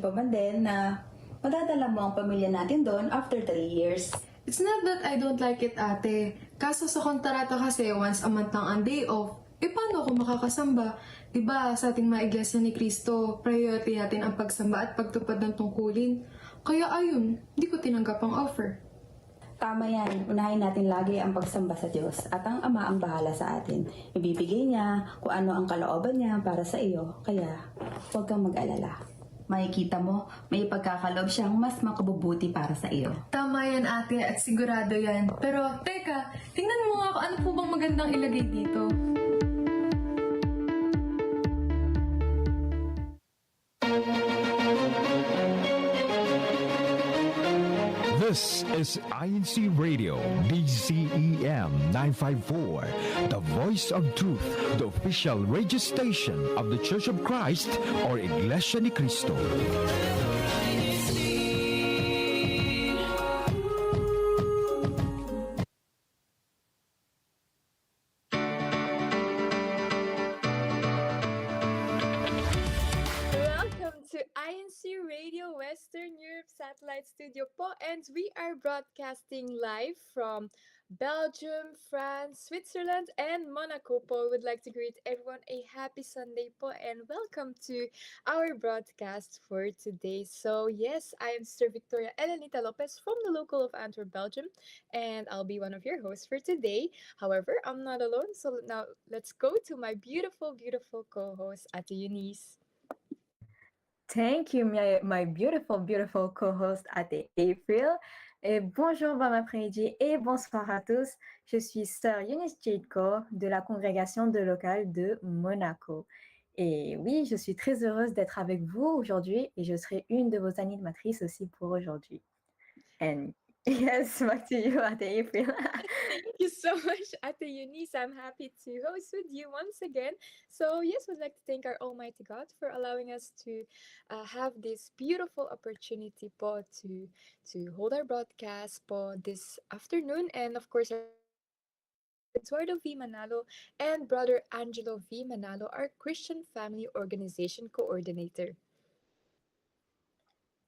pa man din na madadala mo ang pamilya natin doon after 3 years. It's not that I don't like it, ate. Kaso sa kontrata kasi once a month lang ang day off. Paano ako makakasamba? Diba sa ating mga iglesia ni Cristo, priority natin ang pagsamba at pagtupad ng tungkulin. Kaya ayun, di ko tinanggap ang offer. Tama yan, unahin natin lagi ang pagsamba sa Diyos at ang Ama ang bahala sa atin. Ibibigay niya kung ano ang kalooban niya para sa iyo, kaya huwag kang mag-alala. Makikita mo, may pagkakaloob siyang mas makabubuti para sa iyo. Tama yan, ate, at sigurado yan. Pero, teka, tingnan mo nga kung ano po bang magandang ilagay dito. This is INCRadio, DCEM 954, the voice of truth, the official radio station of the Church of Christ or Iglesia ni Cristo. INCRadio Western Europe Satellite Studio po, and we are broadcasting live from Belgium, France, Switzerland, and Monaco po. Would like to greet everyone a happy Sunday po and welcome to our broadcast for today. So yes, I am Sister Victoria Elenita Lopez from the local of Antwerp, Belgium, and I'll be one of your hosts for today. However, I'm not alone, so now let's go to my beautiful, beautiful co-host, Ate Eunice. Thank you, my beautiful, beautiful co-host Ate April. Et bonjour, bon après-midi et bonsoir à tous. Je suis Sœur Eunice Jadeko de la congrégation de locale de Monaco. Et oui, je suis très heureuse d'être avec vous aujourd'hui et je serai une de vos animatrices aussi pour aujourd'hui. And yes, back to you, Ate April. Thank you so much, Ate Eunice. I'm happy to host with you once again. So yes, we'd like to thank our Almighty God for allowing us to have this beautiful opportunity po to hold our broadcast po this afternoon. And of course, Eduardo V. Manalo and Brother Angelo V. Manalo, our Christian Family Organization Coordinator.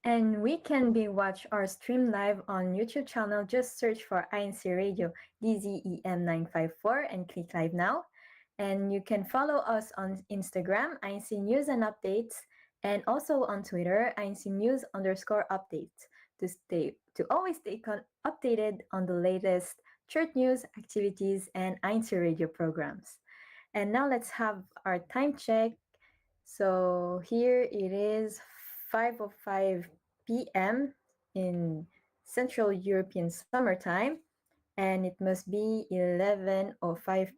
And we can be watch our stream live on YouTube channel. Just search for INCRadio DZEM954 and click live now. And you can follow us on Instagram, INC News and Updates, and also on Twitter, INC News_updates to always stay updated on the latest church news, activities, and INCRadio programs. And now let's have our time check. So here it is 5:05 p.m. in Central European summertime, and it must be 11:05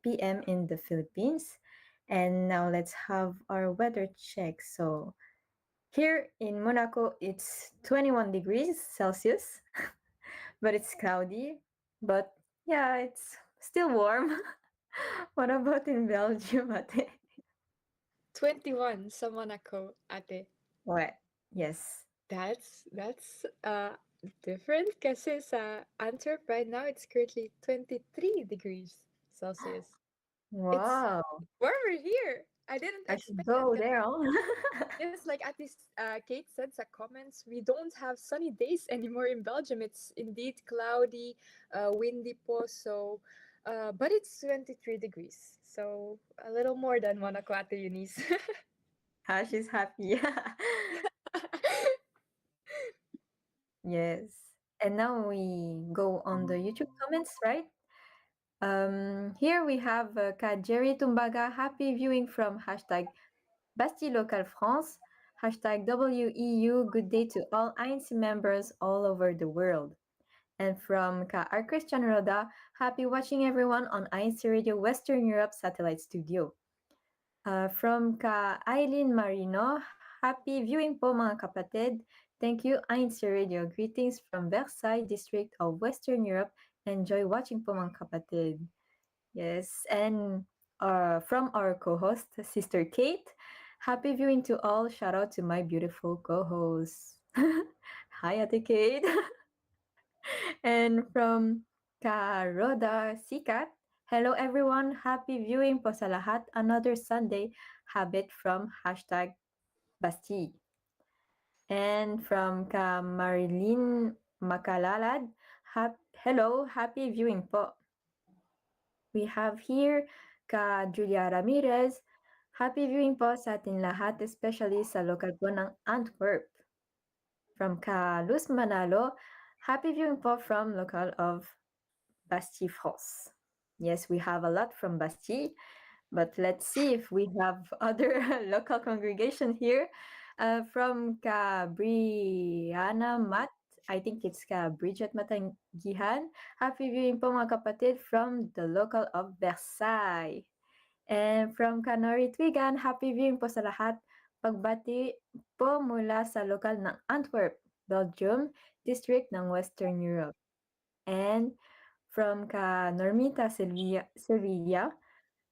p.m. in the Philippines. And now let's have our weather check. So here in Monaco, it's 21 degrees Celsius, but it's cloudy. But yeah, it's still warm. What about in Belgium, Ate? 21 sa Monaco, Ate. What? Yes. That's different kasi sa Antwerp right now it's currently 23 degrees Celsius. Wow. It's warmer here. I didn't I should expect go that. there. Oh. Yes, like at least Kate said sa comments, we don't have sunny days anymore in Belgium. It's indeed cloudy, windy po. So, but it's 23 degrees. So a little more than Monaco, Ate Eunice. She's happy. Yes. And now we go on the YouTube comments, right? Here we have Jerry Tumbaga, happy viewing from hashtag Bastille Local France, hashtag WEU, good day to all INC members all over the world. And from our Christian Roda, happy watching everyone on INCRadio Western Europe Satellite Studio. From Eileen Marino, happy viewing po mga kapatid. Thank you, INCRadio. Greetings from Versailles District of Western Europe. Enjoy watching po mga kapatid. Yes, and from our co-host, Sister Kate, happy viewing to all. Shout out to my beautiful co-host. Hi, Ate Kate. And from Karoda Sikat, hello everyone. Happy viewing po sa lahat. Another Sunday habit from hashtag Bastille. And from ka Marilyn Makalalad, hello, happy viewing po. We have here ka Julia Ramirez, happy viewing po sa atin lahat, especially sa lokal po ng Antwerp. From ka Luz Manalo, happy viewing po from local of Bastille, France. Yes, we have a lot from Bastille, but let's see if we have other local congregation here. From ka Brianna Mat, I think it's ka Bridget Matangihan. Happy viewing po mga kapatid from the local of Versailles. And from ka Nori Twigan, happy viewing po sa lahat. Pagbati po mula sa lokal ng Antwerp, Belgium, district ng Western Europe. And from ka Normita Sevilla,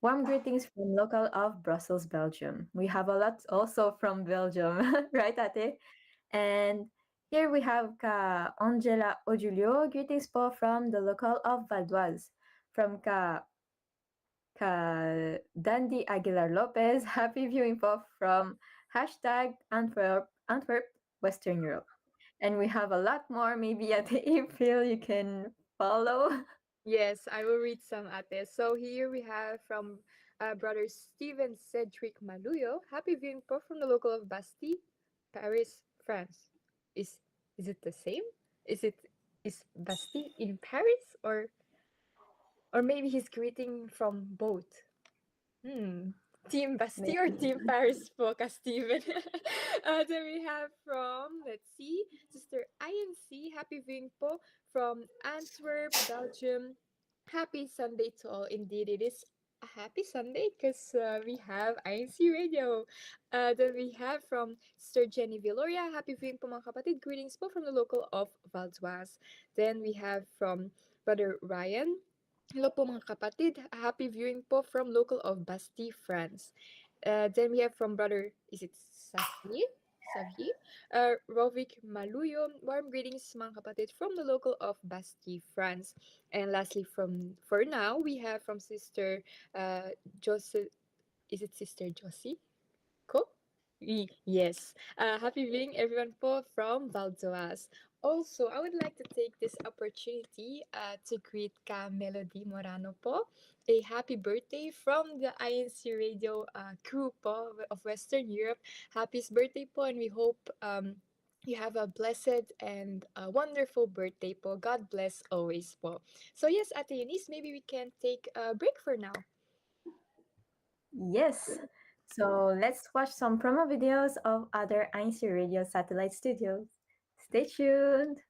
warm greetings from local of Brussels, Belgium. We have a lot also from Belgium, right, Ate? And here we have ka Angela Ojulio, greetings po from the local of Valdoise. From ka Dandy Aguilar Lopez, happy viewing po from #Antwerp, Western Europe. And we have a lot more. Maybe at April you can follow. Yes, I will read some ate. So here we have from brother Steven Cedric Maluyo. Happy viewing po from the local of Bastille, Paris, France. Is it the same? Is Bastille in Paris or maybe he's greeting from both? Team Bastille or Team Paris po ka, Steven? Then we have from, let's see, Sister INC. Happy viewing po from Antwerp, Belgium. Happy Sunday to all. Indeed, it is a happy Sunday because we have INC Radio. Then we have from Sister Jenny Villoria. Happy viewing po mga kapatid. Greetings po from the local of Valdoise. Then we have from Brother Ryan. Hello po mga kapatid. Happy viewing po from local of Bastille, France. Then we have from brother, is it Savi? Rovik Maluyo. Warm greetings mga kapatid from the local of Bastille, France. And lastly, for now, we have from Sister Josie. Is it Sister Josie? Ko? Yes. Happy viewing everyone po from Valdoas. Also, I would like to take this opportunity to greet ka Melody Morano po. A happy birthday from the INC Radio crew po of Western Europe. Happy birthday po, and we hope you have a blessed and wonderful birthday po. God bless always po. So yes, Ate Eunice, maybe we can take a break for now. Yes. So let's watch some promo videos of other INC Radio satellite studios. Stay tuned.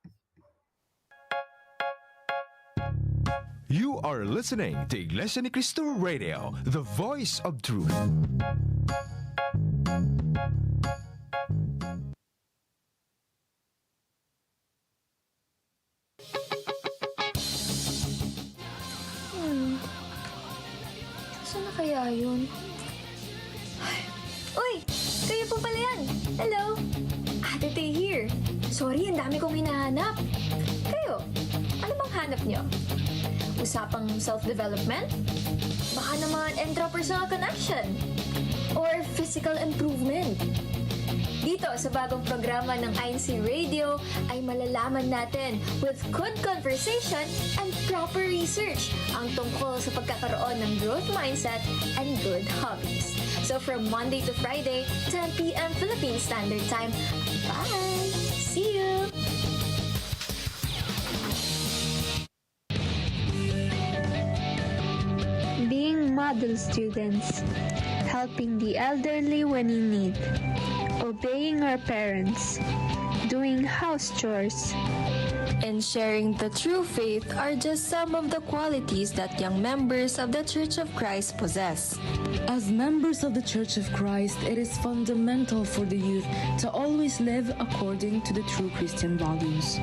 You are listening to Iglesia ni Cristo Radio, the voice of truth. Saan na kaya yun? Ay. Uy! Kayo po pala yan! Hello! Ate Tay here! Sorry, ang dami kong hinahanap. Kayo, ano bang hanap nyo? Usapang self-development? Baka naman intrapersonal connection? Or physical improvement? Dito sa bagong programa ng INC Radio ay malalaman natin with good conversation and proper research ang tungkol sa pagkakaroon ng growth mindset and good hobbies. So from Monday to Friday, 10 p.m. Philippine Standard Time. Bye! See you! Being model students, helping the elderly when in need, obeying our parents, doing house chores, And sharing the true faith are just some of the qualities that young members of the Church of Christ possess. As members of the Church of Christ, it is fundamental for the youth to always live according to the true Christian values.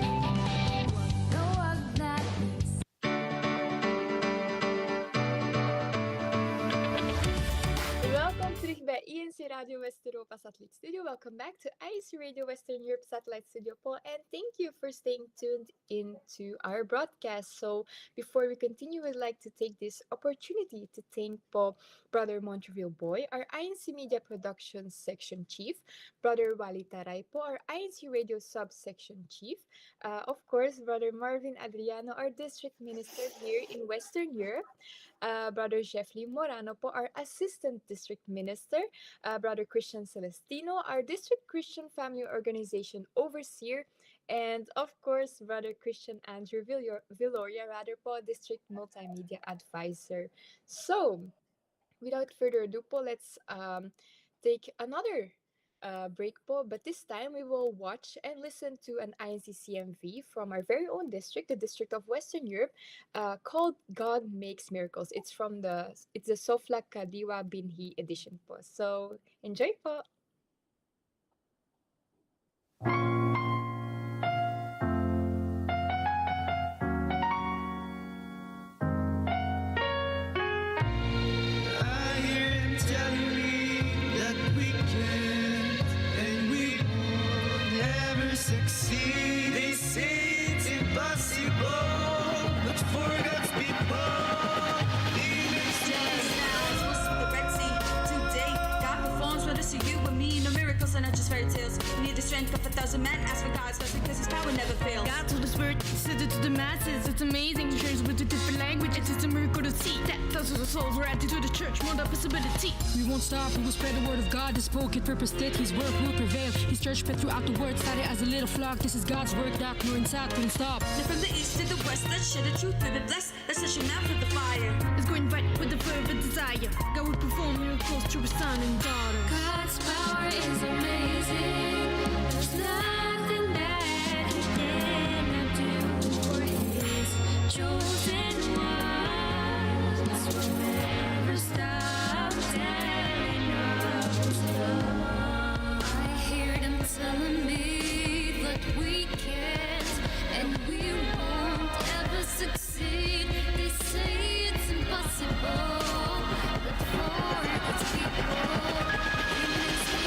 Welkom terug bij INCRadio West-Europa pa Satellite Studio. Welcome back to IC Radio Western Europe Satellite Studio po, and thank you for staying tuned into our broadcast. So, before we continue, we'd like to take this opportunity to thank po Brother Montreal Boy, our INC Media Productions Section Chief, Brother Wally Taray po, our INC Radio Subsection Chief, of course, Brother Marvin Adriano, our District Minister here in Western Europe, Brother Jeffrey Morano po, our Assistant District Minister, Brother Christian Celestino, our District Christian Family Organization Overseer, and of course, Brother Christian Andrew Villoria, rather po, District Multimedia Advisor. So, without further ado po, let's take another break po. But this time, we will watch and listen to an INC CMV from our very own district, the District of Western Europe, called God Makes Miracles. It's the Sofla Kadiwa Binhi edition po. So, enjoy po! I hear them telling me that we can't and we won't ever succeed. They say it's impossible, but for God's people, He makes The Red Sea today, God performs wonders to you and me. No miracles are not just fairy tales. We need the strength of 1,000 men. Ask for God's blessing, because His power never fails. God told His word, said it to the masses. It's amazing, shares with the different languages. It's a miracle to see that thousands of souls were added to the church. More than possibility. We won't stop, we will spread the word of God. His spoken purpose did, His work will prevail. His church spread throughout the world, started as a little flock. This is God's work, dark north and south couldn't stop. Then from the east to the west, let's share the truth. We be blessed, let's set you now for the fire. Let's go invite with the fervent desire. God will perform miracles through His son and daughter. God's power is amazing. There's nothing that He cannot do for His chosen ones. Will never stop telling of His love. I hear them telling me that we can't and we won't ever succeed. They say it's impossible, but for God's people, He makes me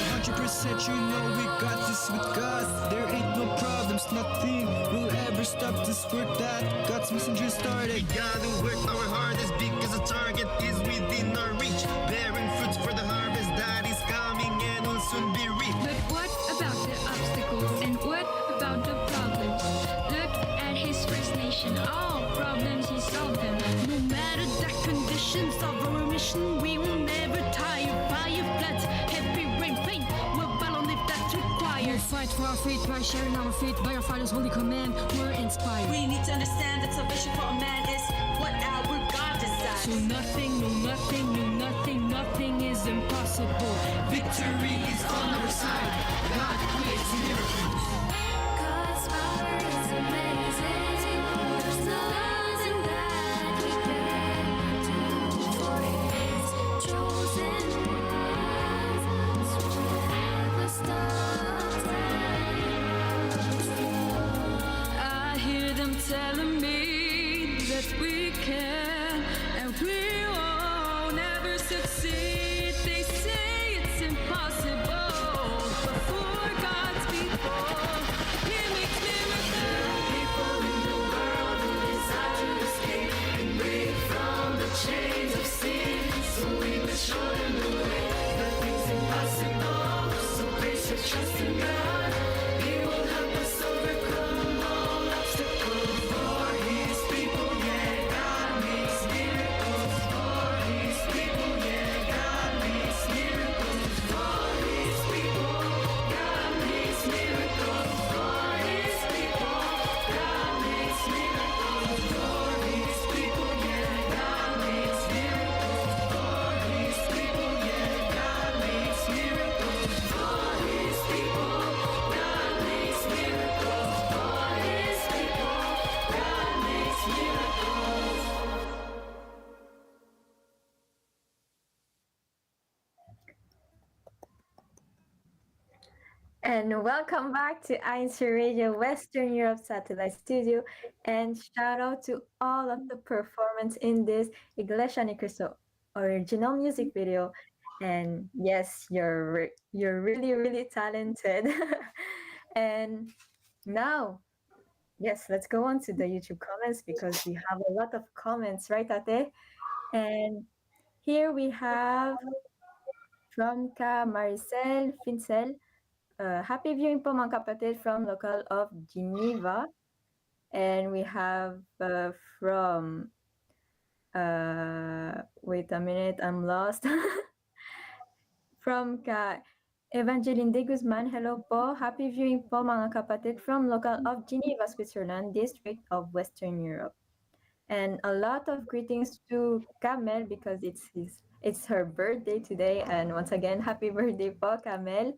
100% you know we got this with God. There ain't no problems, nothing will ever stop this work that God's messenger started. We gotta work our hardest because the target is within our reach. Bearing fruits for the harvest that is coming and will soon be reaped. But what about the obstacles? And what about the problems? Look at His first nation. All problems He solved them. No matter the conditions of our mission, we will never tire. Fire, floods, heavy rain, pain. We'll battle if that's required. We'll fight for our faith by sharing our faith by our Father's holy command. We're inspired. We need to understand that salvation for a man is what our God desires. So nothing, no nothing, no nothing, nothing is impossible. Victory is on our side. God creates miracles. God's power is amazing. There's nothing that He cannot do for His chosen ones. Will never stop telling of His love. I hear them telling me that we can and we won't ever succeed. They say it's impossible, but for God's people, He makes miracles. People in the world who desire to escape and break from the chains of sin, so we must show them the way. Nothing's impossible, so place your trust in God. He will help us overcome all obstacles. For His people, yeah, God makes miracles. For His people, yeah, God makes miracles. For His people, God makes miracles. For His people, God makes miracles. For His people, yeah, God makes miracles. For His people, yeah, God makes miracles. For His people, God makes miracles. For His people, God makes miracles. And welcome back to INCRadio Western Europe Satellite Studio. And shout out to all of the performance in this Iglesia ni Cristo original music video. And yes, you're really really talented. And now, yes, let's go on to the YouTube comments because we have a lot of comments, right, Ate? And here we have from Ka Maricel Fincel. Happy viewing po mga kapatid from local of Geneva. And we have from, wait a minute, I'm lost. From Ka Evangeline de Guzman, hello po. Happy viewing po mga kapatid from local of Geneva, Switzerland, district of Western Europe. And a lot of greetings to Kamel because it's her birthday today. And once again, happy birthday po, Kamel.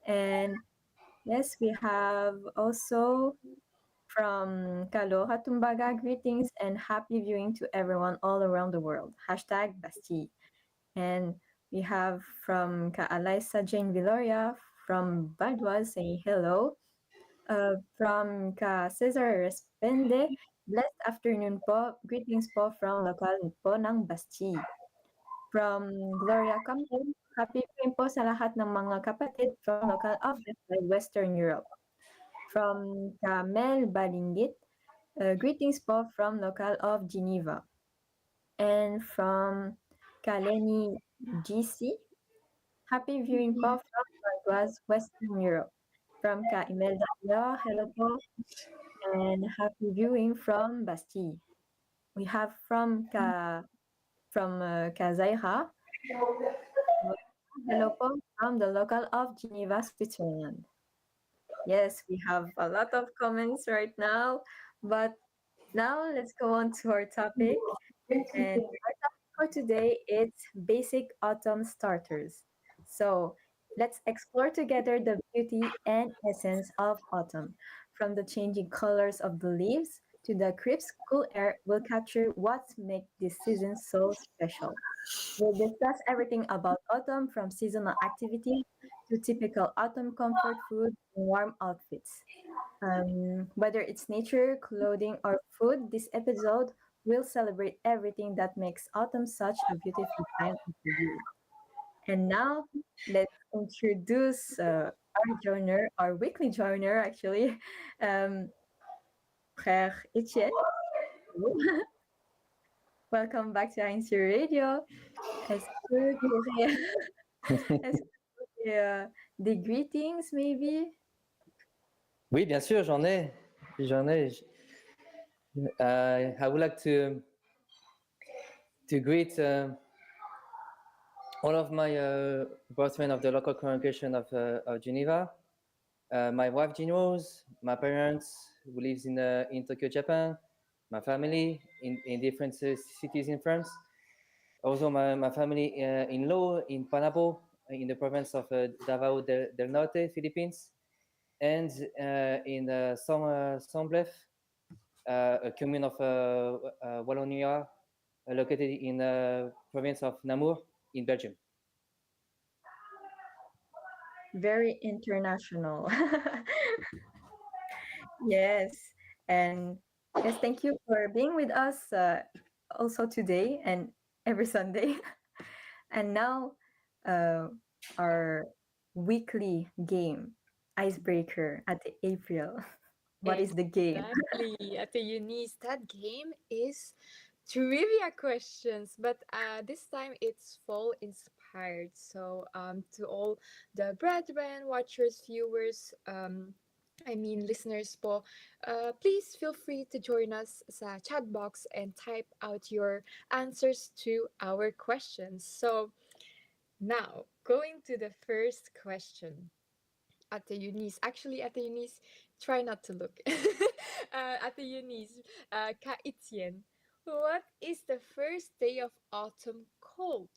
And yes, we have also from Kaloha Tumbaga, greetings and happy viewing to everyone all around the world. Hashtag Bastille. And we have from Ka Alaisa Jane Viloria from Badwas saying hello. From Ka Cesar Respende, blessed afternoon po. Greetings po from local po ng Bastille. From Gloria Campbell, happy viewing po sa lahat ng mga kapatid from local of Western Europe. From Kamel Balingit, greetings po from local of Geneva. And from Kaleni GC, happy viewing po from Marguaz, Western Europe. From Ka Imelda Alo, hello po. And happy viewing from Bastille. We have from Zaira, hello po from the local of Geneva, Switzerland. Yes, we have a lot of comments right now, but now let's go on to our topic. And our topic for today is basic autumn starters. So let's explore together the beauty and essence of autumn. From the changing colors of the leaves to the crisp, cool air, we'll capture what makes this season so special. We'll discuss everything about autumn from seasonal activities to typical autumn comfort food and warm outfits. Whether it's nature, clothing, or food, this episode will celebrate everything that makes autumn such a beautiful time of the year. And now, let's introduce our joiner, our weekly joiner, actually, Frère Etienne. Welcome back to INCRadio. Est-ce que tu aurais, est-ce que tu aurais, des greetings, maybe? Oui, bien sûr, j'en ai. I would like to greet all of my brethren of the local congregation of Geneva, my wife Jean Rose, my parents who lives in Tokyo, Japan, my family in different cities in France, also my family in Lo, in Panabo, in the province of Davao del Norte, Philippines, and in Saint-Blef, a commune of Wallonia, located in the province of Namur in Belgium. Very international. Yes, and yes, thank you for being with us also today and every Sunday. And now, our weekly game, Icebreaker at the April. What is the game? Exactly. At the Eunice, that game is trivia questions, but this time it's fall inspired. So to all the brethren, watchers, viewers, listeners po, please feel free to join us sa chat box and type out your answers to our questions. So now, going to the first question. Ate Eunice. Actually, Ate Eunice, try not to look. Ate Eunice, Ka Etienne, what is the first day of autumn called?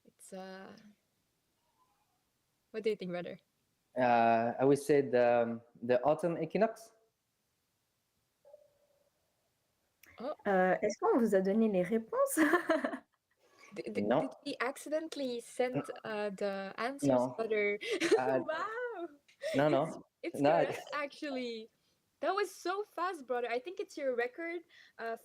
It's what do you think, brother? I would say the autumn equinox. Est-ce qu'on vous a donné les réponses? Did we accidentally send the answers, No. brother? Wow! No. It's No. correct, actually. That was so fast, brother. I think it's your record,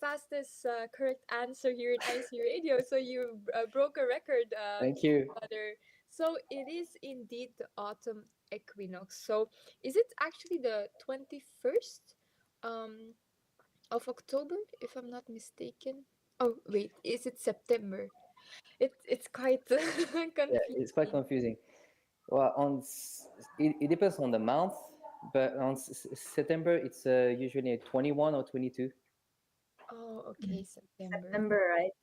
fastest correct answer here in IC Radio. So you broke a record, Thank you. brother. So it is indeed the autumn equinox. So is it actually the 21st um, of October, if I'm not mistaken? Oh, wait, is it September? It's quite Yeah, it's quite confusing. confusing. Well, it depends on the month, but on September it's usually 21 or 22. Oh, okay, September. September, right?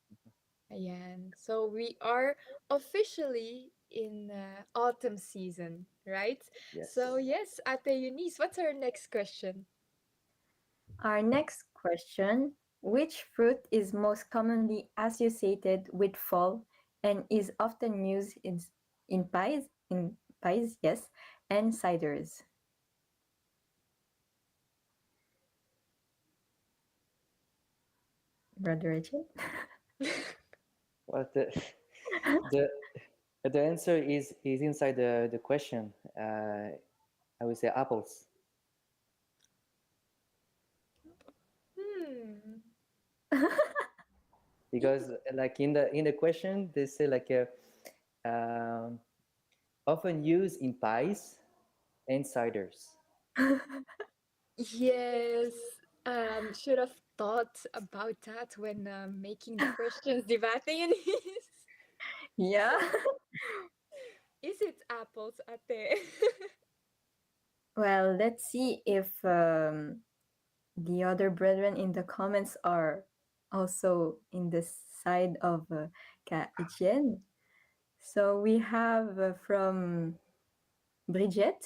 Ayan. So we are officially in autumn season, right? So Yes. yes, Ate Eunice, what's our next question? Our next question: which fruit is most commonly associated with fall and is often used in pies, yes, and ciders? Brother Richard? Well, the the answer is inside the question. I would say apples. Hmm. Because like in the question they say like um, often used in pies and ciders. Yes. Should have thought about that when making the questions, debating and Yeah. Is it apples, Ate? Well, let's see if the other brethren in the comments are also in the side of Ka Etienne. So we have from Bridget,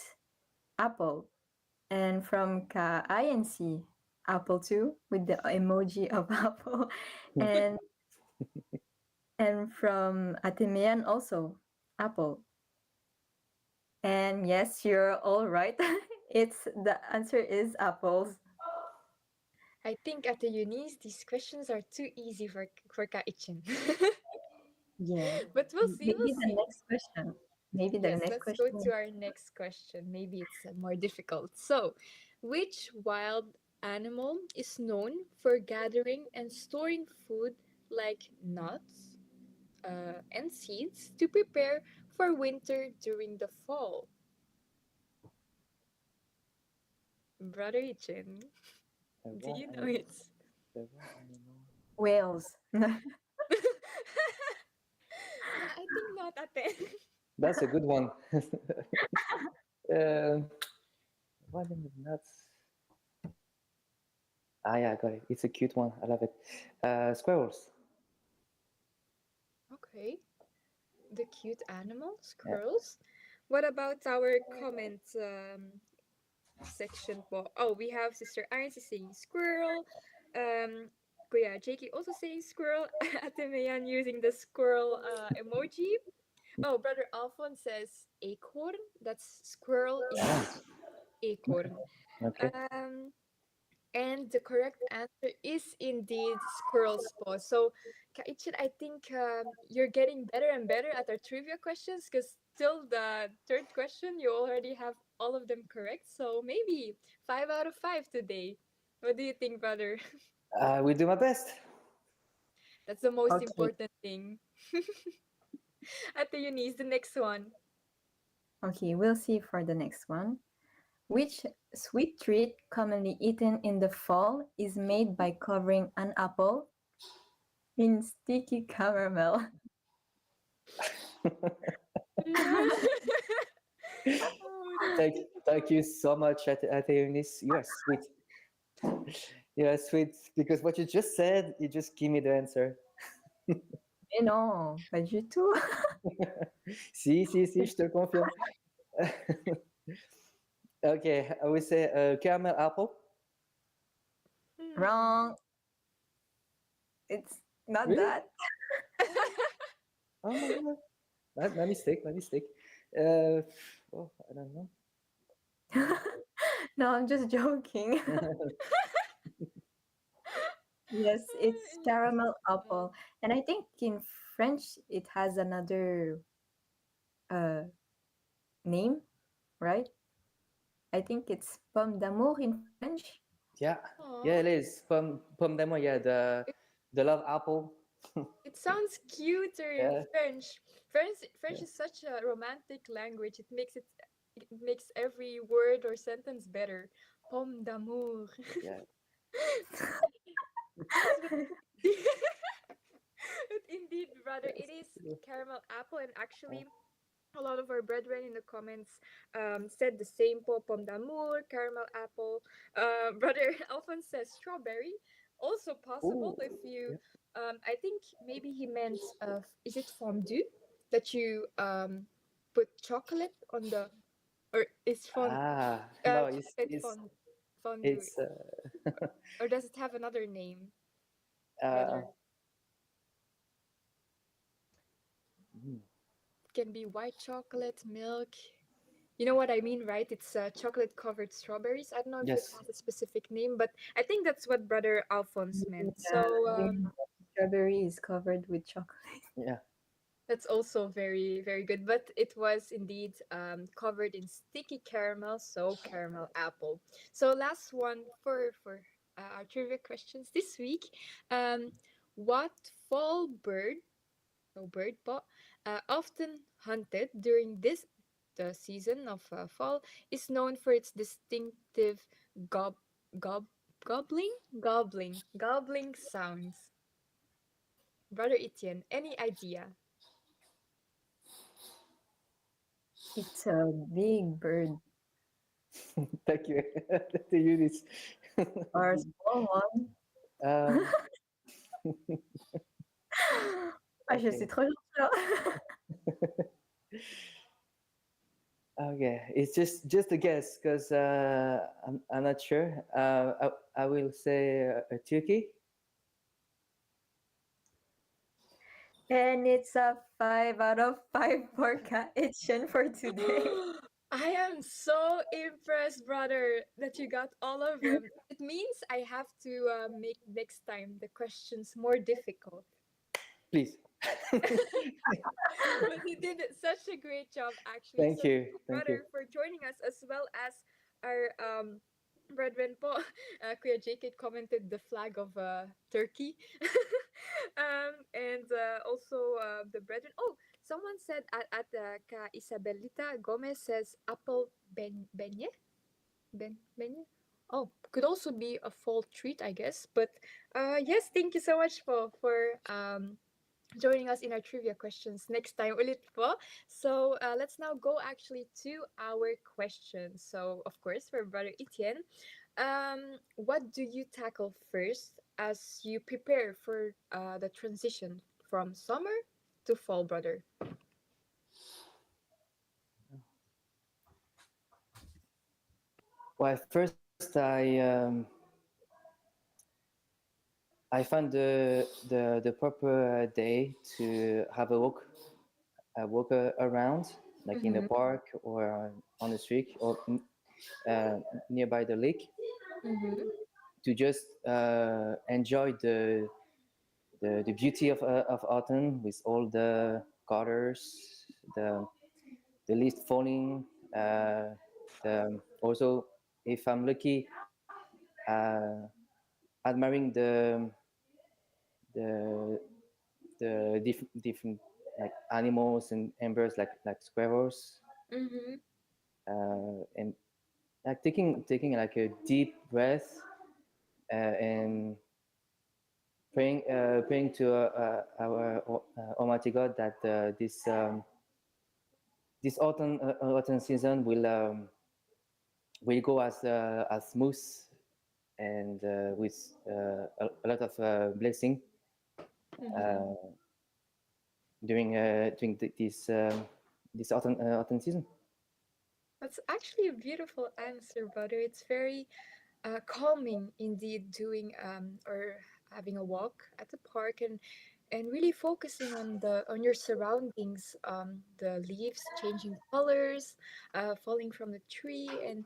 apple, and from Ka INC, apple too, with the emoji of apple, and from Atemian also, apple. And yes, you're all right. The answer is apples. I think Ate Eunice, these questions are too easy for Kaichin. Yeah. But we'll see, we'll Maybe the see. next question. Maybe the Yes, next let's go to question. our next question. Maybe it's more difficult. So, which wild animal is known for gathering and storing food like nuts and seeds to prepare for winter during the fall? Brother Ichin, Uh, do one you know animal. it? One animal. Whales. I think not, Ate. That's a good one. uh, what animal is nuts? Ah, yeah, I got it. It's a cute one. I love it. Squirrels. Okay. The cute animal, Yeah. squirrels. What about our comment section po? Oh, we have Sister Irons saying squirrel. Kuya Jakey also saying squirrel. Ate Mayan using the squirrel emoji. Oh, Brother Alphonse says acorn. That's squirrel in Ah, acorn. okay. Um, And the correct answer is indeed squirrel's paw. So, Kaichin, I think you're getting better and better at our trivia questions because till the third question, you already have all of them correct. So maybe 5 out of 5 today. What do you think, brother? I will do my best. That's the most Okay. important thing. Ate Eunice, the next one. Okay, we'll see for the next one. Which sweet treat commonly eaten in the fall is made by covering an apple in sticky caramel? Oh, Thank, sticky thank you so much, Eunice. You are sweet. You are sweet because what you just said, you just give me the answer. Mais non, pas du tout. Si, si, si, je te confirme. Okay, I will say caramel apple. Hmm. Wrong. It's not Really? that. Oh my god. My mistake, my mistake. Uh, oh, I don't know. No, I'm just joking. Yes, it's caramel apple. And I think in French it has another uh name, right? I think it's pomme d'amour in French. Yeah, Aw, yeah, it is. Pomme d'amour, yeah, the love apple. it sounds cuter in Yeah, French. French yeah, is such a romantic language. It makes every word or sentence better. Pomme d'amour. yeah. Yes, but but indeed, brother, it is caramel apple, and actually, a lot of our brethren in the comments said the same po pomme d'amour, caramel apple. Brother Alphonse says strawberry. Also possible Ooh, if you, yeah. I think maybe he meant, is it fondue that you put chocolate on the, or is No, chocolate fondue, it's or does it have another name, uh, brother? mm, It can be white chocolate, milk. You know what I mean, right? It's chocolate covered strawberries. I don't know if it yes, has a specific name, but I think that's what Brother Alphonse meant. Yeah, So the strawberry is covered with chocolate. yeah. that's also very, very good. But it was indeed covered in sticky caramel, so caramel apple. So last one for our trivia questions this week. Um, what fall bird, so bird po, often hunted during the season of fall, is known for its distinctive gob gob gobbling sounds. Brother Etienne, any idea? It's a big bird Thank you. To you this. or a small one. um, Ah, je sais okay. trop bien ça. Okay, it's just a guess because I'm not sure. I will say a turkey. And it's a 5 out of 5 for Etienne for today. I am so impressed, brother, that you got all of them. It means I have to make next time the questions more difficult. Please. But you did such a great job, actually. Thank So, thank you. you, Thank you. brother, for joining us, as well as our brethren po. Kuya JK commented the flag of Turkey. And also the brethren. Oh, someone said at Ka Isabelita Gomez says apple benye? Benye? Oh, could also be a fall treat, I guess. But yes, thank you so much for joining us in our trivia questions next time ulit po. So let's now go actually to our questions. So of course for Brother Etienne, what do you tackle first as you prepare for the transition from summer to fall, brother? Well, first I found the proper day to have a walk around, like in the Mm-hmm. park or on the street or nearby the lake, Mm-hmm. to just enjoy the beauty of autumn with all the colors, the leaves falling. Also, if I'm lucky, admiring the different like animals and birds like squirrels, Mm-hmm. and like taking like a deep breath and praying to our Almighty God that this autumn season will go as smooth and with a lot of blessing Mm-hmm. uh, during this autumn season. That's actually a beautiful answer, brother. It's very calming indeed, doing or having a walk at the park, and really focusing on your surroundings, the leaves changing colors, falling from the tree, and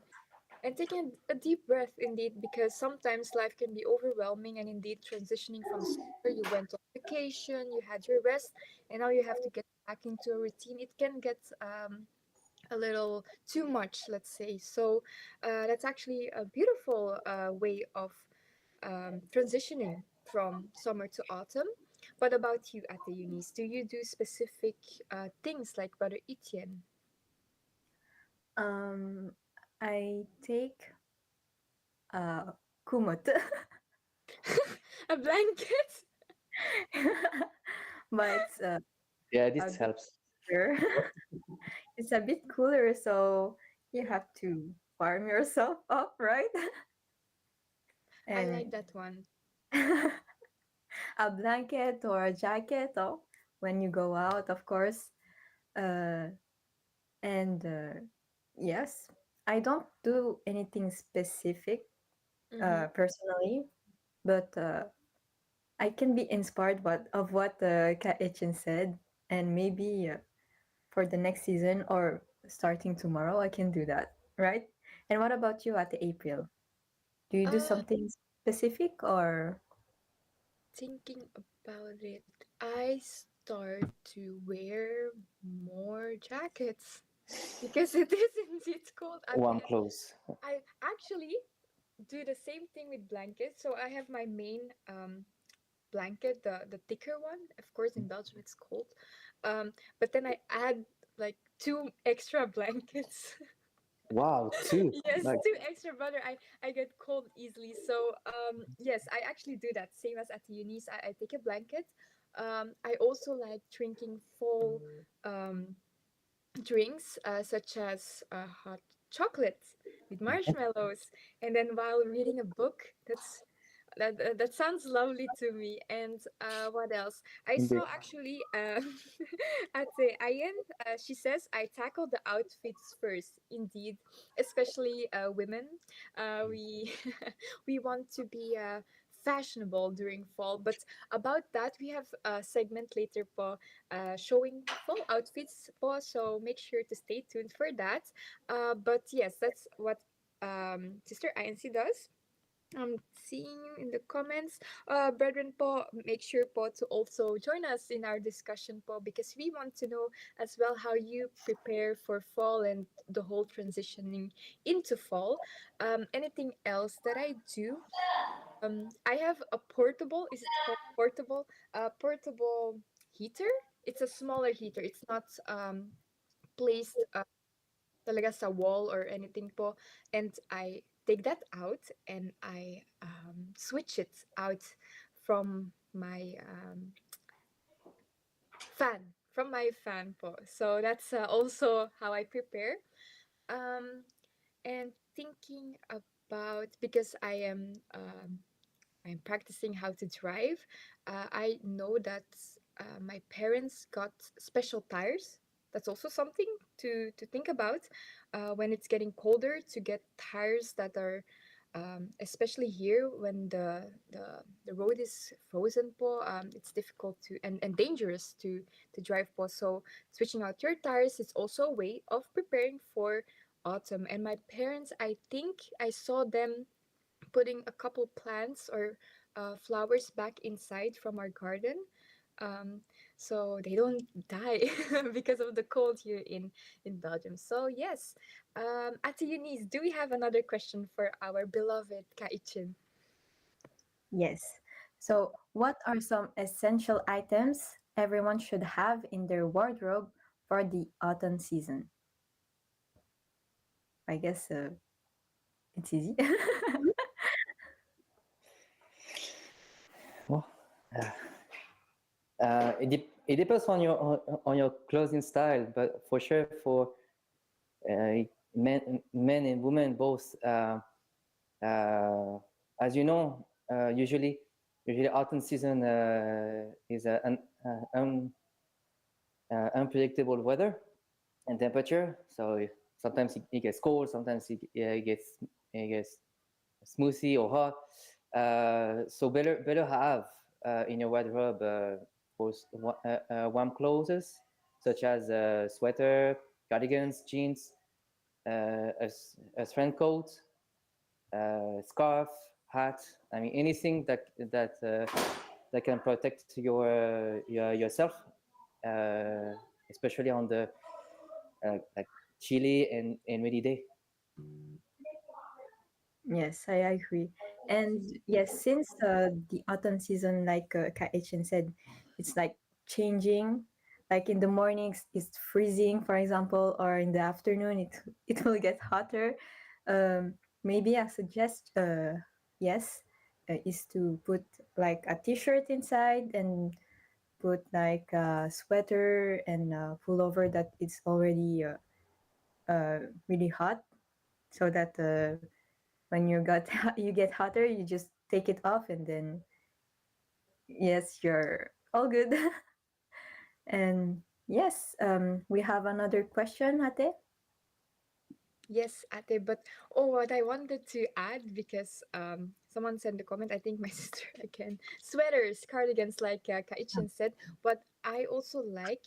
taking a deep breath indeed, because sometimes life can be overwhelming, and indeed transitioning from summer, you went on vacation, you had your rest, and now you have to get back into a routine. It can get a little too much, let's say. So that's actually a beautiful way of transitioning from summer to autumn. What about you at the unis? Do you do specific things like Brother Etienne? Um, I take kumot, A blanket? but it's Yeah, a this bit helps. cooler. It's a bit cooler, so you have to warm yourself up, right? I like And that one. a blanket or a jacket, oh, when you go out, of course. Uh, and yes, I don't do anything specific Mm-hmm. personally, but I can be inspired of what Ka Etienne said, and maybe for the next season or starting tomorrow, I can do that, right? And what about you at the April? Do you do Uh, something specific or? Thinking about it, I start to wear more jackets because it is indeed cold out Warm there. clothes. I actually do the same thing with blankets. So I have my main blanket, the thicker one. Of course, in Belgium it's cold. But then I add like two extra blankets. Wow, two. Yes, Like, two extra brother. I get cold easily. So yes, I actually do that. Same as at the unis. I take a blanket. I also like drinking fall drinks such as hot chocolate with marshmallows, and then while reading a book, that sounds lovely to me. And what else? I indeed. saw actually at the IN, she says I tackle the outfits first. Indeed, especially women, we we want to be fashionable during fall. But about that, we have a segment later po showing fall outfits po. So make sure to stay tuned for that. But yes, that's what Sister INC does. I'm seeing you in the comments. Brethren po, make sure po to also join us in our discussion po because we want to know as well how you prepare for fall and the whole transitioning into fall. Anything else that I do? I have a portable, is it called portable? Portable heater. It's a smaller heater. It's not placed talaga sa wall or anything po. And I take that out and I switch it out from my from my fan po. So that's also how I prepare. Um, and thinking about, because I'm practicing how to drive. I know that my parents got special tires. That's also something to think about when it's getting colder, to get tires that are, especially here when the road is frozen po, it's difficult to and dangerous to drive po. So switching out your tires is also a way of preparing for autumn. And my parents, I think I saw them putting a couple plants or flowers back inside from our garden, um, so they don't die because of the cold here in Belgium. So yes, Ate Eunice, do we have another question for our beloved Kaichin? Yes. So, what are some essential items everyone should have in their wardrobe for the autumn season? I guess it's easy. Well, it depends on your clothing style, but for sure for men and women both. As you know, usually autumn season is an unpredictable weather and temperature. So sometimes it gets cold, sometimes it gets smoothie or hot. So better have in your wardrobe both warm clothes such as sweater, cardigans, jeans, a strand coat, scarf, hat. I mean anything that can protect yourself, especially on the like chilly and rainy day. Yes, I agree. And yes, since the autumn season, like Ka-Ichin said, it's like changing. Like in the mornings, it's freezing, for example, or in the afternoon, it will get hotter. Maybe I suggest, yes, is to put like a t-shirt inside and put like a sweater and a pullover that it's already really hot, so that when you get hotter, you just take it off and then yes, you're all good. And yes, we have another question, Ate. Yes, Ate, but oh, what I wanted to add because someone sent a comment, I think my sister again, sweaters, cardigans, like Kaichin said, but I also like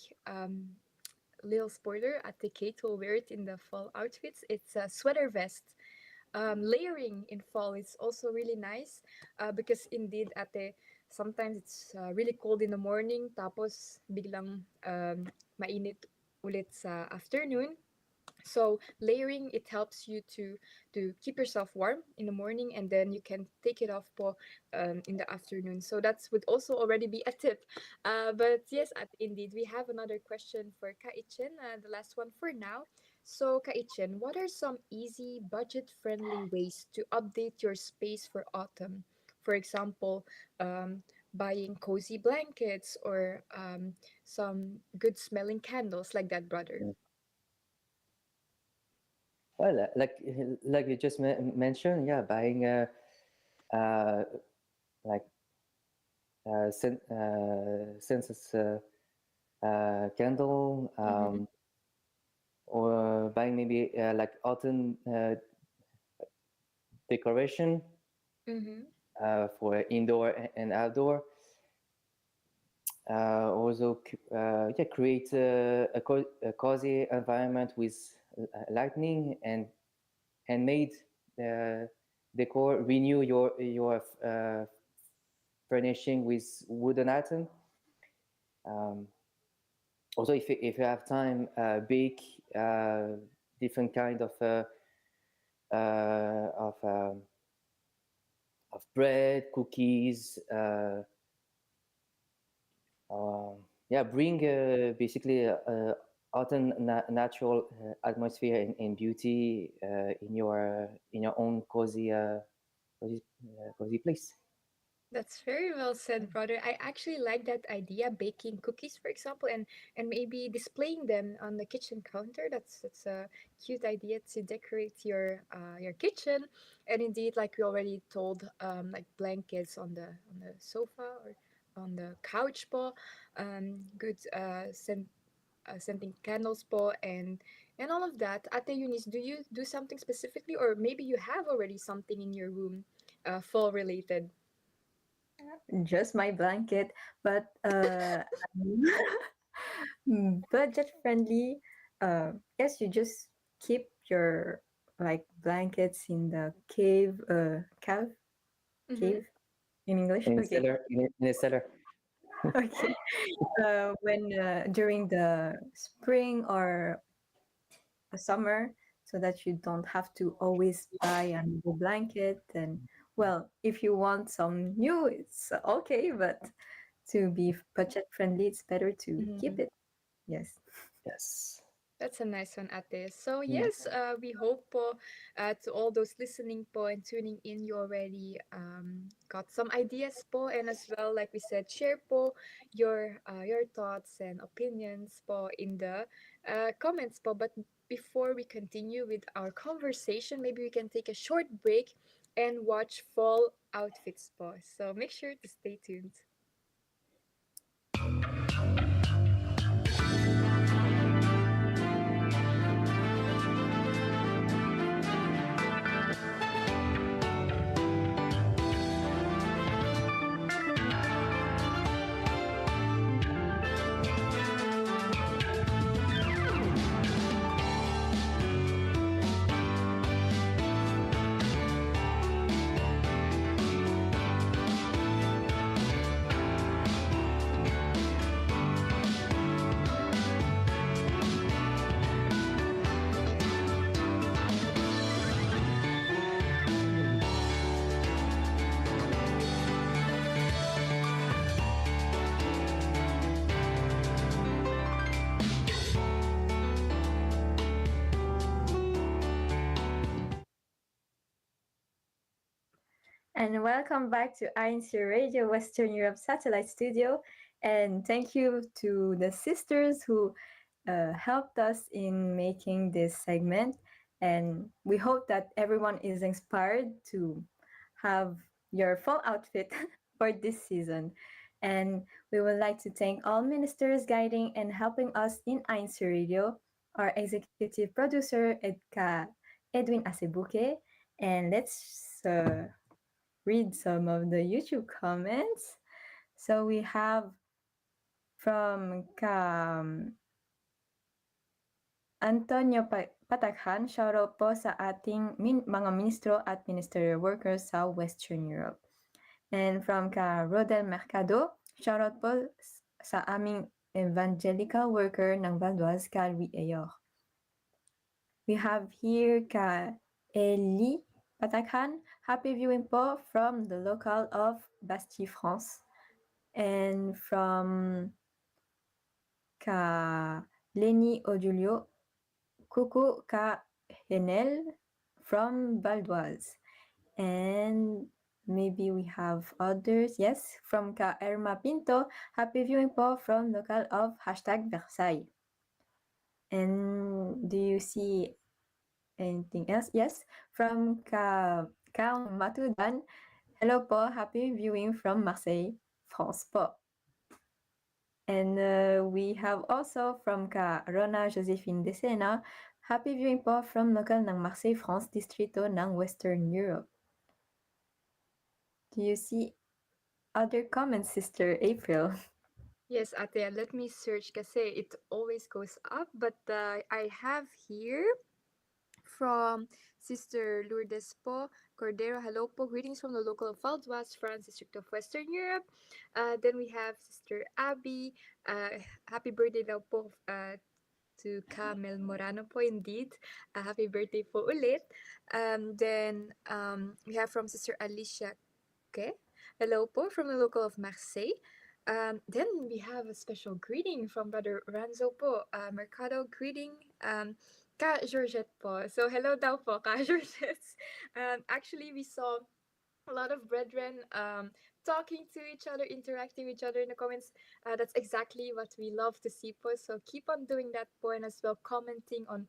little spoiler, Ate Kate will wear it in the fall outfits. It's a sweater vest. Layering in fall is also really nice because indeed, Ate, sometimes it's really cold in the morning, tapos biglang mainit ulit sa afternoon. So layering, it helps you to keep yourself warm in the morning, and then you can take it off po in the afternoon. So that would also already be a tip. But yes, indeed, we have another question for Kaichin, the last one for now. So Kaichin, what are some easy, budget-friendly ways to update your space for autumn? For example, buying cozy blankets or some good-smelling candles like that, brother. Well, like you just mentioned, yeah, buying uh, like census candle, or buying maybe like autumn decoration Mm-hmm. for indoor and outdoor. Also, yeah, create a cozy environment with lighting and handmade decor. Renew your furnishing with wooden items. Um, Also, if you have time, bake different kind uh, of um, of bread, cookies. Yeah, bring basically autumn natural atmosphere and beauty in your own cozy place. That's very well said, brother. I actually like that idea, baking cookies, for example, and maybe displaying them on the kitchen counter. That's a cute idea to decorate your kitchen. And indeed, like we already told, like blankets on the sofa or on the couch, po, good scenting candles, po, and all of that. Ate Eunice, do you do something specifically, or maybe you have already something in your room, fall related? Just my blanket, but budget friendly. Yes, you just keep your like blankets in the Mm-hmm. cave in English. In a Okay. cellar, in a cellar. Okay. When during the spring or summer, so that you don't have to always buy a new blanket. And well, if you want some new, it's okay, but to be budget friendly, it's better to keep Mm-hmm. it. Yes. Yes. That's a nice one, Ate. So Mm. yes, we hope po to all those listening po and tuning in, you already got some ideas po, and as well, like we said, share po your thoughts and opinions po in the comments po. But before we continue with our conversation, maybe we can take a short break and watch fall outfits po. So make sure to stay tuned. and welcome back to INCRadio Western Europe Satellite Studio. And thank you to the sisters who helped us in making this segment. And we hope that everyone is inspired to have your fall outfit for this season. And we would like to thank all ministers guiding and helping us in INCRadio, our executive producer, Edwin Asebuke. And let's read some of the YouTube comments. So we have from Antonio Pataghan, shoutout po sa ating mga ministro at ministerial workers sa Western Europe. And from Rodel Mercado, shoutout po sa aming evangelical worker ng Valdoise, Louis Ayor. We have here Eli Pataghan, happy viewing po from the local of Bastille, France. And from Lenny Odulio, Coucou Henel from Valdoise. And maybe we have others. Yes, from Irma Pinto, happy viewing po from local of #Versailles. And do you see anything else? Yes, from Carl Matudan, hello po, happy viewing from Marseille, France po. And we have also from Rona Josephine Desena, happy viewing po from local ng Marseille, France, distrito ng Western Europe. Do you see other comments, Sister April? Yes, Ate, let me search kasi it always goes up. But I have here from Sister Lourdes po, Cordero, hello po, greetings from the local of Valdoise, France, district of Western Europe. Then we have Sister Abby, happy birthday daw po to Camel Morano po indeed. Happy birthday po ulit. Then we have from Sister Alicia Okay. Hello po from the local of Marseille. Then we have a special greeting from Brother Ranzo po. Mercado greeting. Ka Georgette po. So hello daw po, Ka Georgette. Actually, we saw a lot of brethren talking to each other, interacting with each other in the comments. That's exactly what we love to see po. So keep on doing that po, and as well commenting on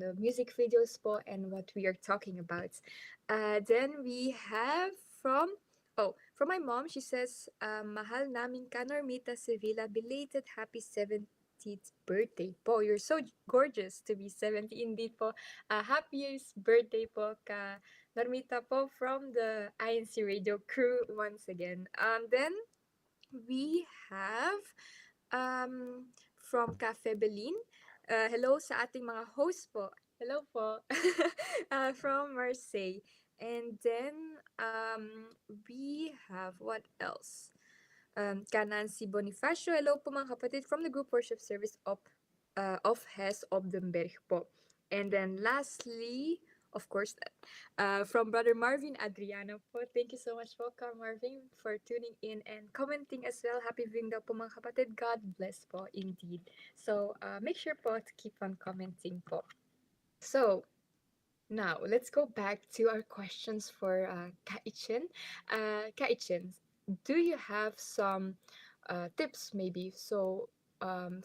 the music videos po and what we are talking about. Then we have from my mom. She says, mahal namin ka Normita Sevilla, belated happy 70th birthday po. You're so gorgeous to be 70 indeed po. Happiest birthday po ka Normita po from the INCRadio crew once again. Then we have from Cafe Belin. Hello sa ating mga host po. Hello po. From Marseille. And then we have what else? Nancy Bonifacio. Hello po mga kapatid from the group worship service of Hes Obdenberg po. And then lastly, of course, from Brother Marvin Adriano po. Thank you so much po, Marvin, for tuning in and commenting as well. Happy viewing daw po mga kapatid. God bless po indeed. So make sure po to keep on commenting po. So now let's go back to our questions for Kaichin. Kaichin, do you have some tips maybe? So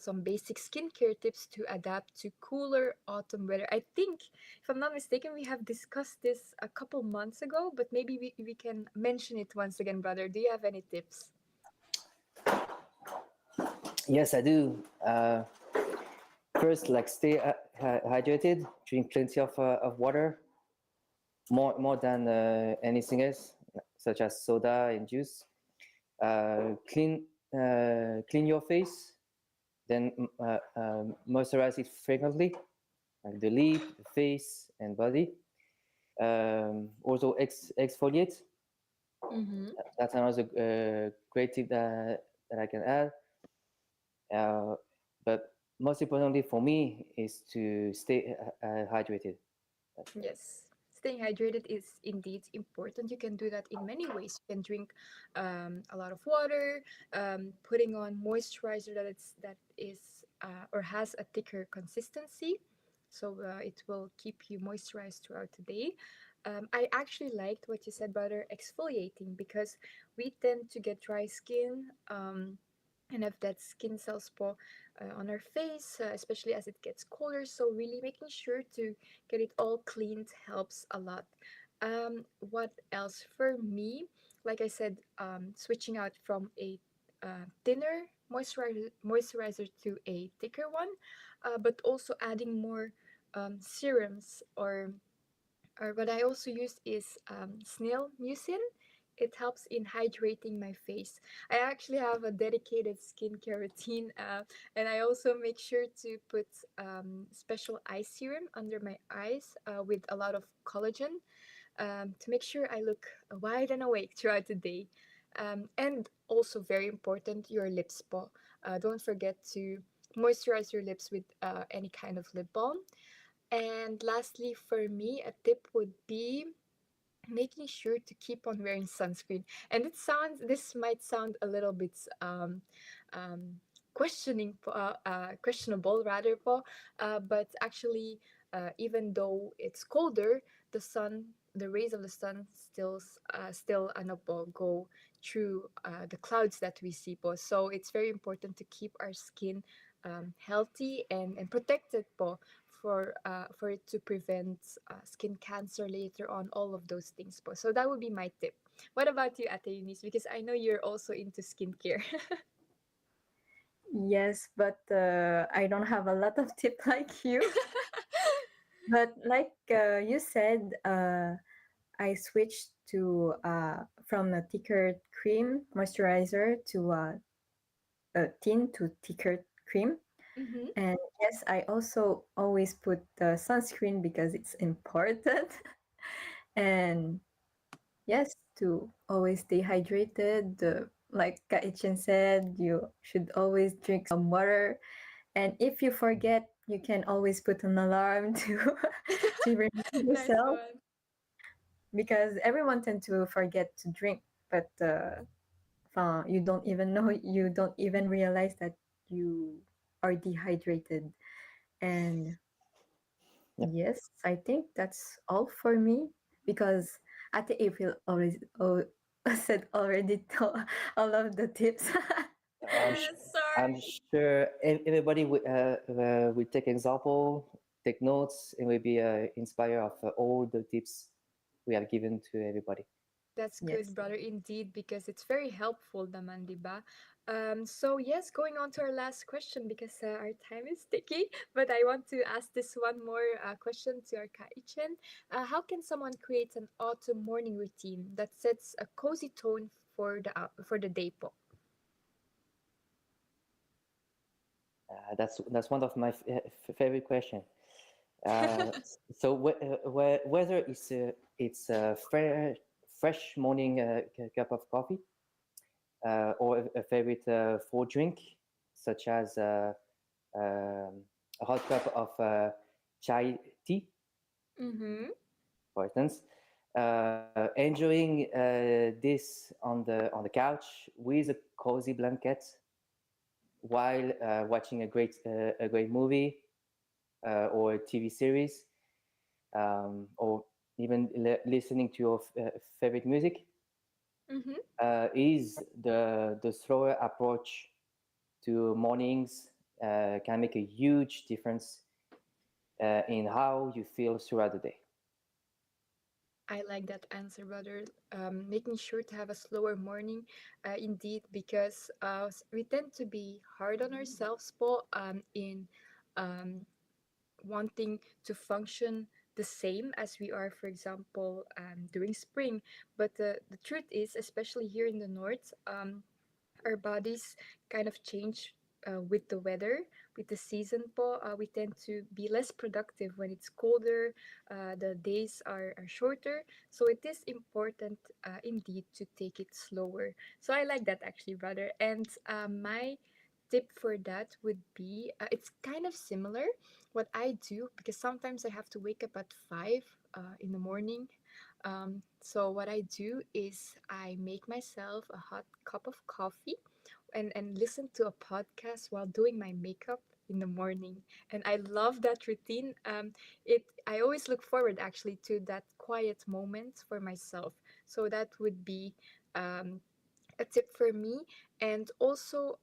some basic skincare tips to adapt to cooler autumn weather. I think, if I'm not mistaken, we have discussed this a couple months ago, but maybe we can mention it once again, brother. Do you have any tips? Yes, I do. First, like stay hydrated, drink plenty of water, more than anything else, such as soda and juice. Clean your face, then moisturize it frequently, like the lip, the face, and body. Also exfoliate. Mm-hmm. That's another great tip that I can add. But most importantly for me is to stay hydrated. Yes. Staying hydrated is indeed important. You can do that in many ways. You can drink a lot of water, putting on moisturizer that is or has a thicker consistency. so it will keep you moisturized throughout the day. I actually liked what you said about exfoliating, because we tend to get dry skin. And have that skin cells on our face, especially as it gets colder. So really making sure to get it all cleaned helps a lot. What else for me? Like I said, switching out from a thinner moisturizer to a thicker one, but also adding more serums, or what I also use is snail mucin. It helps in hydrating my face. I actually have a dedicated skincare routine, and I also make sure to put special eye serum under my eyes with a lot of collagen, to make sure I look wide and awake throughout the day. And also, very important, your lips po. Don't forget to moisturize your lips with any kind of lip balm. And lastly, for me, a tip would be making sure to keep on wearing sunscreen. And this might sound a little bit um, questionable rather po, but actually, even though it's colder, the rays of the sun still ano po, go through the clouds that we see po. So it's very important to keep our skin healthy and protected po, for it to prevent skin cancer later on, all of those things po. So that would be my tip. What about you, Ate Eunice? Because I know you're also into skincare. Yes, but I don't have a lot of tip like you. But like you said, I switched to from a thicker cream moisturizer to a thin to thicker cream. Mm-hmm. And yes, I also always put the sunscreen because it's important. And yes, to always stay hydrated. Like Kaichin said, you should always drink some water. And if you forget, you can always put an alarm to remind Nice yourself, one. because everyone tend to forget to drink, but you don't even know, you don't even realize that you are dehydrated. And Yep. yes, I think that's all for me, because Ate April already said already all of the tips. I'm, sh- I'm Sorry. sure everybody will take example, take notes, and will be inspired of all the tips we have given to everybody. That's good, Yes. brother, indeed, because it's very helpful, naman, di ba? So yes, going on to our last question, because our time is sticky, but I want to ask this one more question to our Kaichen. How can someone create an autumn morning routine that sets a cozy tone for the day po? That's one of my favorite question. Uh, so whether it's a fresh morning cup of coffee, or a favorite fall drink, such as a hot cup of chai tea, Mm-hmm. for instance, enjoying this on the couch with a cozy blanket while watching a great movie or a TV series, or even listening to your favorite music, Mm-hmm. is the slower approach to mornings can make a huge difference in how you feel throughout the day. I like that answer, brother. Making sure to have a slower morning, indeed, because we tend to be hard on ourselves, po, in um, wanting to function the same as we are, for example, during spring. But the truth is, especially here in the north, our bodies kind of change with the weather, with the season po. We tend to be less productive when it's colder. The days are shorter. So it is important, indeed, to take it slower. So I like that actually, brother. And my tip for that would be, it's kind of similar what I do, because sometimes I have to wake up at 5 in the morning. So what I do is I make myself a hot cup of coffee and listen to a podcast while doing my makeup. in the morning, and I love that routine. I always look forward actually to that quiet moment for myself. So that would be um, a tip for me. And also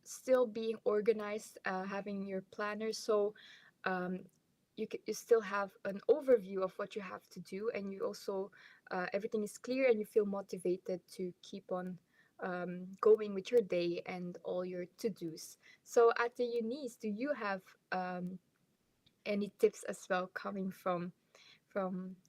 still being organized, having your planner, so um, you still have an overview of what you have to do, and you also everything is clear and you feel motivated to keep on going with your day and all your to-dos. So at the Eunice, do you have um, any tips as well coming from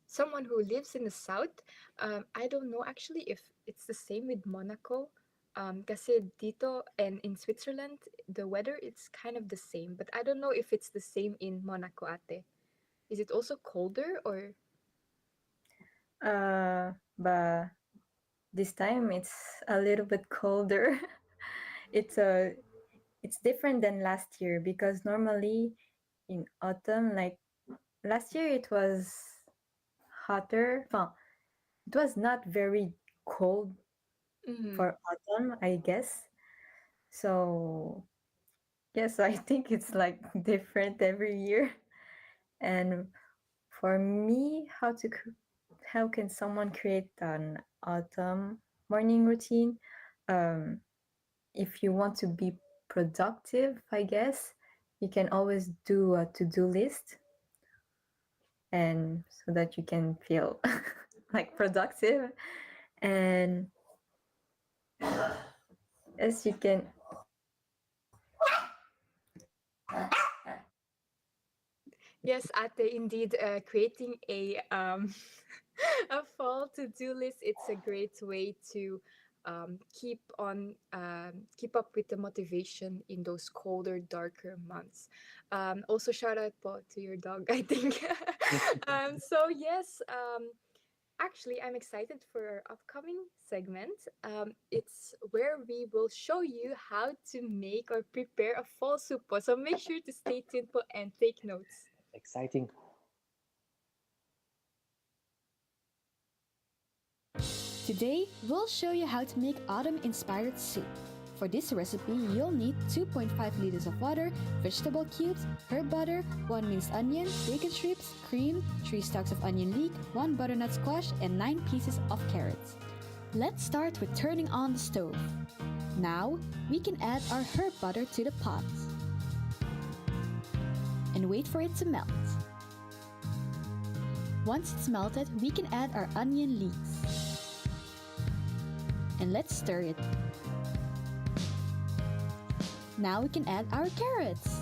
someone who lives in the south? I don't know actually if it's the same with Monaco. Kasi dito and in Switzerland, the weather it's kind of the same, but I don't know if it's the same in Monaco, ate. Is it also colder or? But this time it's a little bit colder. it's a it's different than last year because normally in autumn, like last year, it was hotter. Well, it was not very cold Mhm. for autumn, I guess. So yes, I think it's like different every year. And for me, how can someone create an autumn morning routine? Um, if you want to be productive, I guess you can always do a to-do list, and so that you can feel like productive. And as you can, Yes, Ate, indeed, creating a a fall to-do list, it's a great way to keep up with the motivation in those colder, darker months. Also, shout out po to your dog, I think. So yes, actually, I'm excited for our upcoming segment. It's where we will show you how to make or prepare a fall soup po. So make sure to stay tuned po and take notes. Exciting. Today, we'll show you how to make autumn-inspired soup. For this recipe, you'll need 2.5 liters of water, vegetable cubes, herb butter, 1 minced onion, bacon strips, cream, 3 stalks of onion leek, 1 butternut squash, and 9 pieces of carrots. Let's start with turning on the stove. Now, we can add our herb butter to the pot and wait for it to melt. Once it's melted, we can add our onion leeks. And let's stir it. Now we can add our carrots.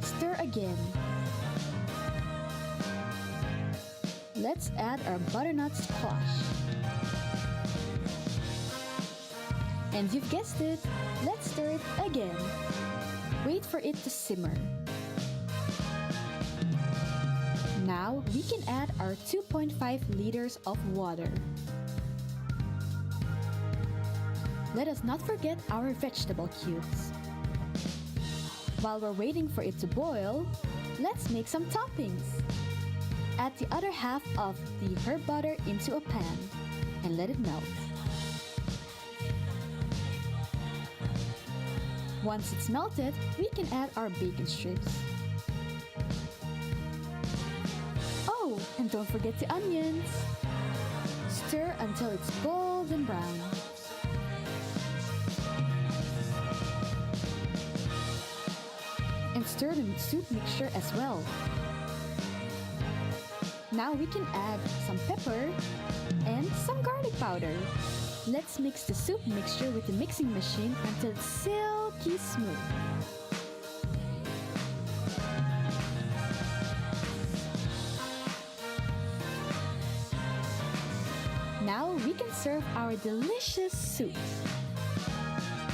Stir again. Let's add our butternut squash. And you've guessed it, let's stir it again. Wait for it to simmer. Now we can add our 2.5 liters of water. Let us not forget our vegetable cubes. While we're waiting for it to boil, let's make some toppings. Add the other half of the herb butter into a pan and let it melt. Once it's melted, we can add our bacon strips. Oh, and don't forget the onions. Stir until it's golden brown. And stir the soup mixture as well. Now we can add some pepper and some garlic powder. Let's mix the soup mixture with the mixing machine until it's silky smooth. Now we can serve our delicious soup.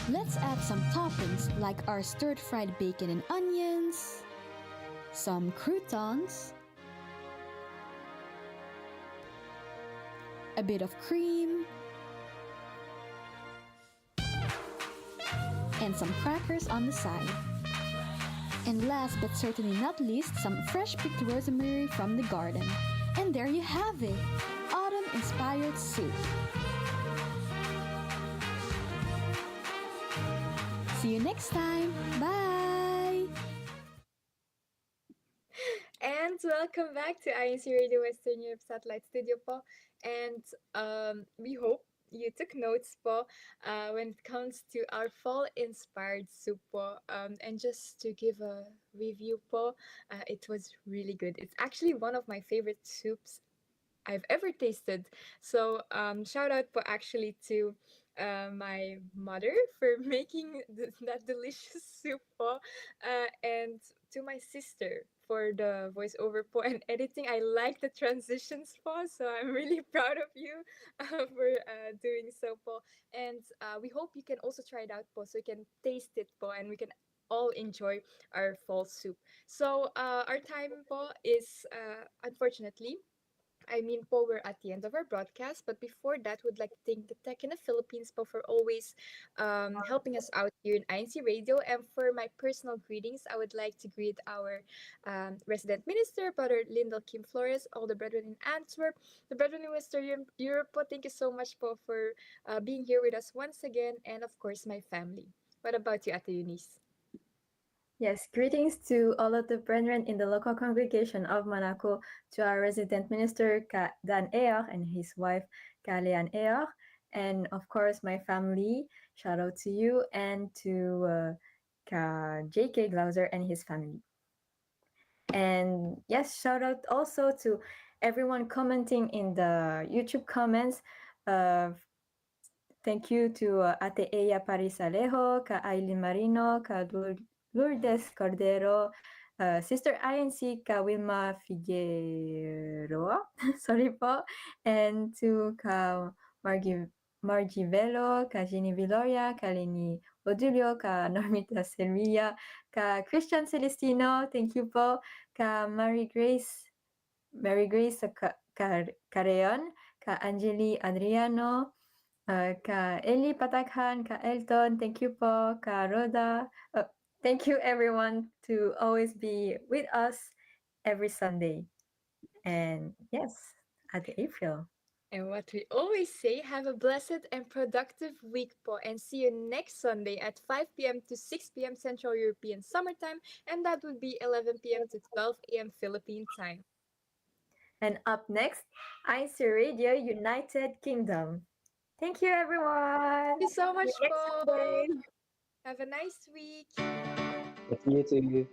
Let's add some toppings like our stir-fried bacon and onions, some croutons, a bit of cream, and some crackers on the side. And last but certainly not least, some fresh picked rosemary from the garden. And there you have it, autumn-inspired soup. See you next time. Bye! And welcome back to INC Radio Western Europe Satellite Studio po. And we hope you took notes po when it comes to our fall-inspired soup po. And just to give a review po, it was really good. It's actually one of my favorite soups I've ever tasted. So shout out po actually to my mother for making that delicious soup po, and to my sister for the voiceover po and editing. I like the transitions po, so I'm really proud of you for doing so po. And we hope you can also try it out po, so you can taste it po, and we can all enjoy our fall soup. So our time po is unfortunately, I mean, po, we're at the end of our broadcast, but before that, would like to thank the Tech in the Philippines po for always helping us out here in INC Radio. And for my personal greetings, I would like to greet our resident minister, Brother Lindell Kim Flores, all the brethren in Antwerp, the brethren in Western Europe po. Thank you so much po for being here with us once again, and of course, my family. What about you, Ate Eunice? Yes, greetings to all of the brethren in the local congregation of Monaco, to our resident minister, Ka Dan Eor, and his wife, Ka Leanne Eor, and of course, my family. Shout out to you, and to Ka J.K. Glauser and his family. And yes, shout out also to everyone commenting in the YouTube comments. Thank you to Ate Eya Parisalejo, Ka Aileen Marino, Ka Lourdes Cordero, Sister INC, Ka Wilma Figueroa, sorry po, and to Ka Margie Velo, Ka Ginny Viloria, Ka Leni Odulio, Ka Normita Sevilla, Ka Christian Celestino, thank you po, Ka Mary Grace Careon, Ka Angeli Adriano, Ka Eli Patakhan, Ka Elton, thank you po, Ka Roda. Thank you everyone to always be with us every Sunday. And yes, Ate April. And what we always say, have a blessed and productive week po, and see you next Sunday at 5 p.m. to 6 p.m. Central European Summertime, and that would be 11 p.m. to 12 a.m. Philippine time. And up next, INC Radio United Kingdom. Thank you everyone. Thank you so much See you next po. Sunday. Have a nice week. See you too.